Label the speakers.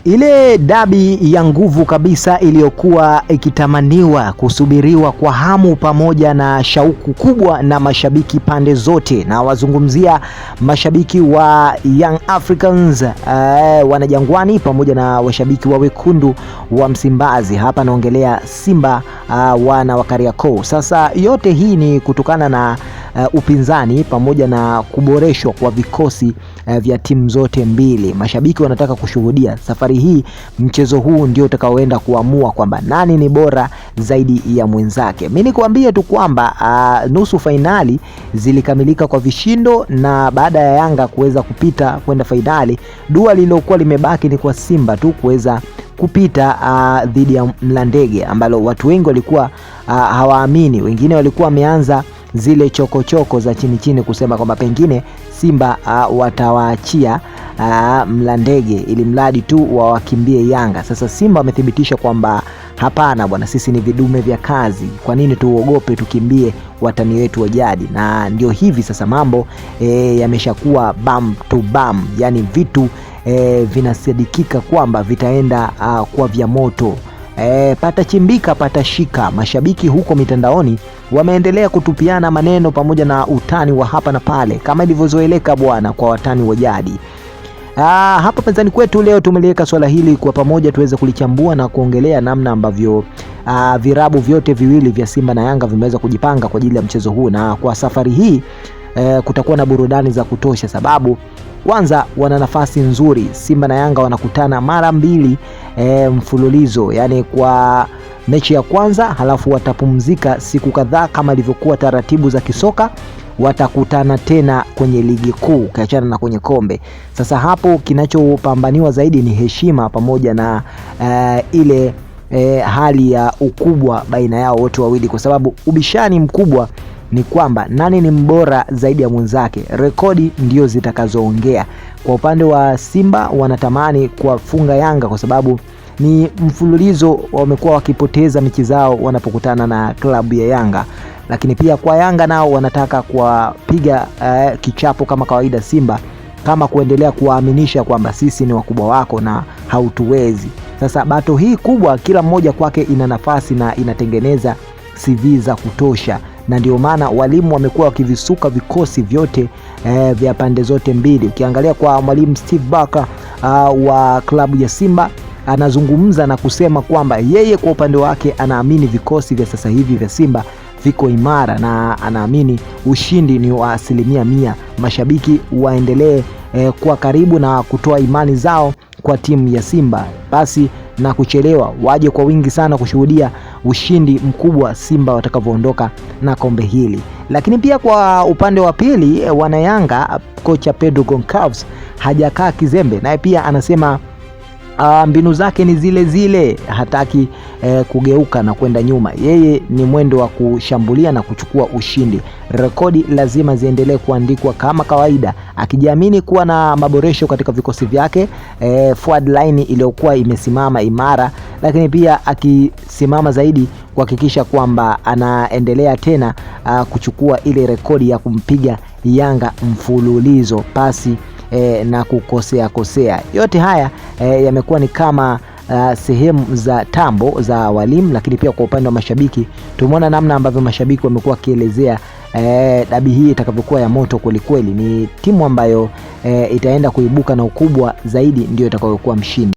Speaker 1: Ile dabi ya nguvu kabisa iliyokuwa ikitamaniwa, kusubiriwa kwa hamu pamoja na shauku kubwa na mashabiki pande zote, na wazungumzia mashabiki wa Young Africans wanajangwani pamoja na washabiki wa wekundu wa Msimbazi. Hapa naongelea Simba wana wa Kariakoo. Sasa yote hii ni kutokana na upinzani pamoja na kuboreshwa kwa vikosi vya timu zote mbili. Mashabiki wanataka kushuhudia safari hii mchezo huu ndio utakaoenda kuamua kwamba nani ni bora zaidi ya mwenzake. Mimi nikwambie tu kwamba nusu fainali zilikamilika kwa vishindo, na baada ya Yanga kuweza kupita kwenda fainali, dua lililokuwa limebaki ni kwa Simba tu kuweza kupita dhidi ya Mlandege, ambalo watu wengi walikuwa hawaamini. Wengine walikuwa wameanza zile chokochoko za chini chini kusema kwamba pengine Simba watawaachia Mlandege ili mradi tu wawakimbie Yanga. Sasa Simba wamethibitisha kwamba hapana bwana, sisi ni vidume vya kazi, kwa nini tuogope tukimbie watani wetu wa jadi? Na ndio hivi sasa mambo yameshakuwa bam to bam, yani vitu vinasadikika kwamba vitaenda kwa vya moto. Pata chimbika pata shika. Mashabiki huko mitandaoni wameendelea kutupiana maneno pamoja na utani wa hapa na pale kama ilivyozoeleka bwana kwa watani wa jadi. Hapa penzani kwetu leo tumeliweka swala hili kwa pamoja tuweze kulichambua na kuongelea namna ambavyo virabu vyote viwili vya Simba na Yanga vimeweza kujipanga kwa ajili ya mchezo huu, na kwa safari hii kutakuwa na burudani za kutosha, sababu kwanza wana nafasi nzuri. Simba na Yanga wanakutana mara mbili mfululizo, yani kwa mechi ya kwanza, halafu watapumzika siku kadhaa kama ilivyokuwa taratibu za kisoka, watakutana tena kwenye ligi kuu kiachana na kwenye kombe. Sasa hapo kinachopambaniwa zaidi ni heshima pamoja na ile hali ya ukubwa baina yao wote wawili, kwa sababu ubishani mkubwa ni kwamba nani ni mbora zaidi ya mwenzake. Rekodi ndio zitakazoongea. Kwa upande wa Simba wanatamani kuwafunga Yanga kwa sababu ni mfululizo wamekuwa wakipoteza mechi zao wanapokutana na klabu ya Yanga, lakini pia kwa Yanga nao wanataka kuwapiga kichapo kama kawaida Simba, kama kuendelea kuwaaminisha kwamba sisi ni wakubwa wako na hautuwezi. Sasa bato hii kubwa kila mmoja kwake ina nafasi na inatengeneza CV za kutosha, na ndio maana walimu wamekuwa wakivisuka vikosi vyote vya pande zote mbili. Ukiangalia kwa mwalimu Steve Barker wa klabu ya Simba, anazungumza na kusema kwamba yeye kwa upande wake anaamini vikosi vya sasa hivi vya Simba viko imara na anaamini ushindi ni wa 100%. Mashabiki waendelee kuwa karibu na kutoa imani zao kwa timu ya Simba, basi na kuchelewa waje kwa wingi sana kushuhudia ushindi mkubwa Simba watakavyoondoka na kombe hili. Lakini pia kwa upande wa pili wana Yanga, kocha Pedro Goncalves hajakaa kizembe, naye pia anasema mbinu zake ni zile zile, hataki kugeuka na kwenda nyuma. Yeye ni mwendo wa kushambulia na kuchukua ushindi. Rekodi lazima ziendelee kuandikwa kama kawaida, akijiamini kuwa na maboresho katika vikosi vyake, forward line iliyokuwa imesimama imara, lakini pia akisimama zaidi kuhakikisha kwamba anaendelea tena kuchukua ile rekodi ya kumpiga Yanga mfululizo pasi na kukosea. Yote haya yamekuwa ni kama sehemu za tambo za walimu, lakini pia kwa upande wa mashabiki tumeona namna ambavyo mashabiki wamekuwa wakielezea dabi hii itakavyokuwa ya moto kweli kweli. Ni timu ambayo itaenda kuibuka na ukubwa zaidi ndio itakayokuwa mshindi.